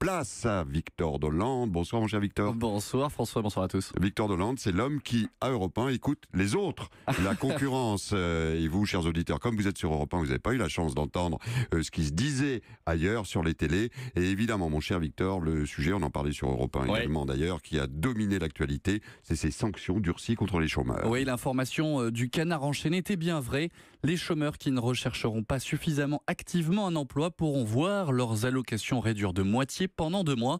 Place à Victor Dolande. Bonsoir mon cher Victor. Bonsoir François, bonsoir à tous. Victor Dolande, c'est l'homme qui, à Europe 1, écoute les autres. La concurrence, et vous, chers auditeurs, comme vous êtes sur Europe 1, vous n'avez pas eu la chance d'entendre ce qui se disait ailleurs sur les télés. Et évidemment, mon cher Victor, le sujet, on en parlait sur Europe 1 également d'ailleurs, qui a dominé l'actualité, c'est ces sanctions durcies contre les chômeurs. Oui, l'information du canard enchaîné était bien vraie. Les chômeurs qui ne rechercheront pas suffisamment activement un emploi pourront voir leurs allocations réduire de moitié pendant 2 mois.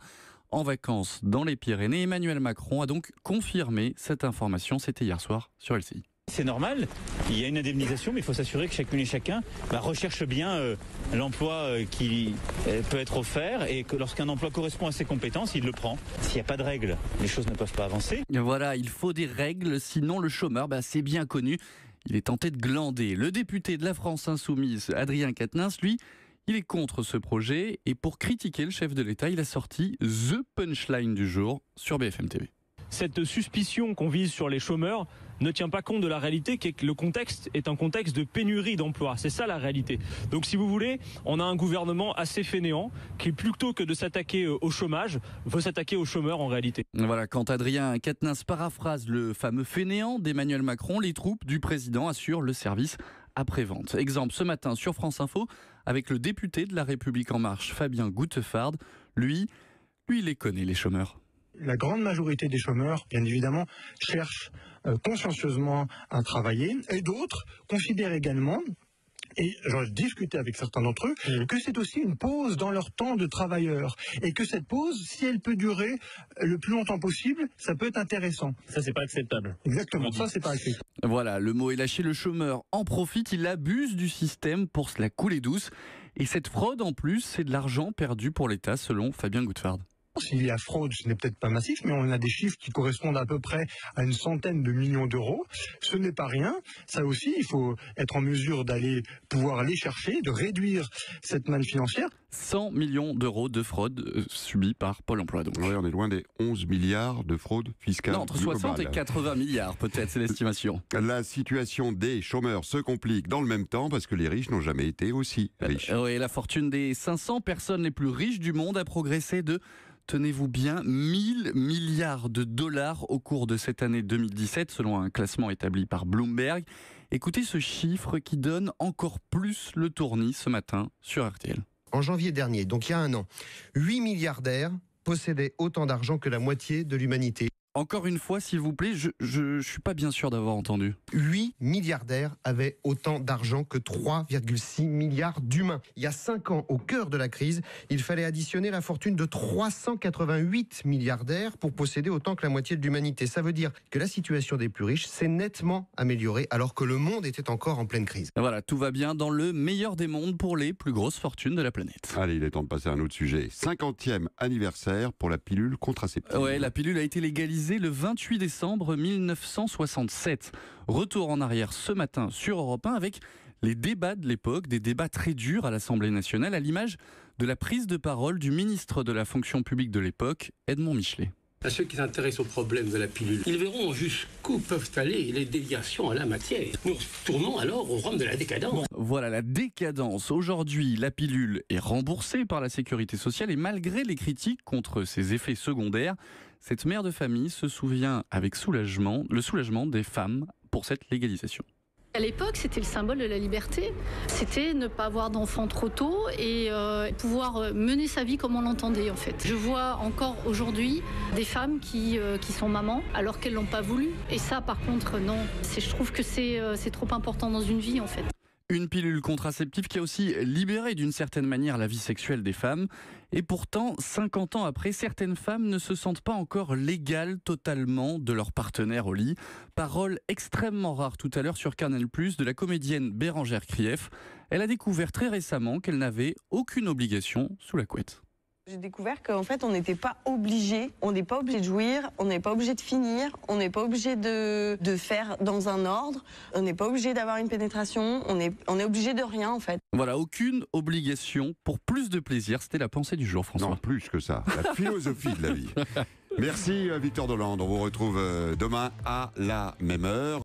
En vacances dans les Pyrénées, Emmanuel Macron a donc confirmé cette information. C'était hier soir sur LCI. C'est normal, il y a une indemnisation, mais il faut s'assurer que chacune et chacun recherche bien l'emploi qui peut être offert et que lorsqu'un emploi correspond à ses compétences, il le prend. S'il n'y a pas de règles, les choses ne peuvent pas avancer. Voilà, il faut des règles, sinon le chômeur, c'est bien connu, il est tenté de glander. Le député de la France Insoumise, Adrien Quatennens, lui, il est contre ce projet et pour critiquer le chef de l'État, il a sorti The Punchline du jour sur BFM TV. Cette suspicion qu'on vise sur les chômeurs ne tient pas compte de la réalité qui est que le contexte est un contexte de pénurie d'emplois. C'est ça la réalité. Donc si vous voulez, on a un gouvernement assez fainéant qui plutôt que de s'attaquer au chômage, veut s'attaquer aux chômeurs en réalité. Voilà, quand Adrien Quatennens paraphrase le fameux fainéant d'Emmanuel Macron, les troupes du président assurent le service après-vente. Exemple ce matin sur France Info avec le député de La République En Marche, Fabien Gouttefard. Lui, il les connaît les chômeurs. La grande majorité des chômeurs, bien évidemment, cherchent consciencieusement à travailler et d'autres considèrent également, et j'en ai discuté avec certains d'entre eux, que c'est aussi une pause dans leur temps de travailleurs et que cette pause, si elle peut durer le plus longtemps possible, ça peut être intéressant. Ça, c'est pas acceptable. Exactement, ça c'est pas acceptable. Voilà, le mot est lâché, le chômeur en profite, il abuse du système pour se la couler douce. Et cette fraude en plus, c'est de l'argent perdu pour l'État selon Fabien Gouttefard. S'il y a fraude, ce n'est peut-être pas massif, mais on a des chiffres qui correspondent à peu près à une centaine de millions d'euros. Ce n'est pas rien. Ça aussi, il faut être en mesure d'aller pouvoir les chercher, de réduire cette manne financière. 100 millions d'euros de fraude subie par Pôle emploi. Donc. Oui, on est loin des 11 milliards de fraude fiscale. Non, entre 60 et 80 milliards peut-être, c'est l'estimation. La situation des chômeurs se complique dans le même temps parce que les riches n'ont jamais été aussi riches. Oui, la fortune des 500 personnes les plus riches du monde a progressé de... Tenez-vous bien, 1000 milliards de dollars au cours de cette année 2017, selon un classement établi par Bloomberg. Écoutez ce chiffre qui donne encore plus le tournis ce matin sur RTL. En janvier dernier, donc il y a un an, 8 milliardaires possédaient autant d'argent que la moitié de l'humanité. Encore une fois, s'il vous plaît, je suis pas bien sûr d'avoir entendu. 8 milliardaires avaient autant d'argent que 3,6 milliards d'humains. Il y a 5 ans, au cœur de la crise, il fallait additionner la fortune de 388 milliardaires pour posséder autant que la moitié de l'humanité. Ça veut dire que la situation des plus riches s'est nettement améliorée alors que le monde était encore en pleine crise. Voilà, tout va bien dans le meilleur des mondes pour les plus grosses fortunes de la planète. Allez, il est temps de passer à un autre sujet. 50e anniversaire pour la pilule contraceptive. Ouais, la pilule a été légalisée le 28 décembre 1967. Retour en arrière ce matin sur Europe 1 avec les débats de l'époque, des débats très durs à l'Assemblée nationale, à l'image de la prise de parole du ministre de la fonction publique de l'époque, Edmond Michelet. À ceux qui s'intéressent au problème de la pilule, ils verront jusqu'où peuvent aller les déviations en la matière. Nous retournons alors au Rome de la décadence. Voilà la décadence. Aujourd'hui, la pilule est remboursée par la sécurité sociale et malgré les critiques contre ses effets secondaires, cette mère de famille se souvient avec le soulagement des femmes pour cette légalisation. À l'époque, c'était le symbole de la liberté. C'était ne pas avoir d'enfants trop tôt et pouvoir mener sa vie comme on l'entendait en fait. Je vois encore aujourd'hui des femmes qui sont mamans alors qu'elles l'ont pas voulu. Et ça, par contre, non. Je trouve que c'est trop important dans une vie en fait. Une pilule contraceptive qui a aussi libéré d'une certaine manière la vie sexuelle des femmes. Et pourtant, 50 ans après, certaines femmes ne se sentent pas encore légales totalement de leur partenaire au lit. Parole extrêmement rare tout à l'heure sur Canal+, de la comédienne Bérangère Krief. Elle a découvert très récemment qu'elle n'avait aucune obligation sous la couette. J'ai découvert qu'en fait, on n'était pas obligé, on n'est pas obligé de jouir, on n'est pas obligé de finir, on n'est pas obligé de faire dans un ordre, on n'est pas obligé d'avoir une pénétration, on est obligé de rien en fait. Voilà, aucune obligation pour plus de plaisir, c'était la pensée du jour, François. Non, plus que ça, la philosophie de la vie. Merci Victor Dolande, on vous retrouve demain à la même heure.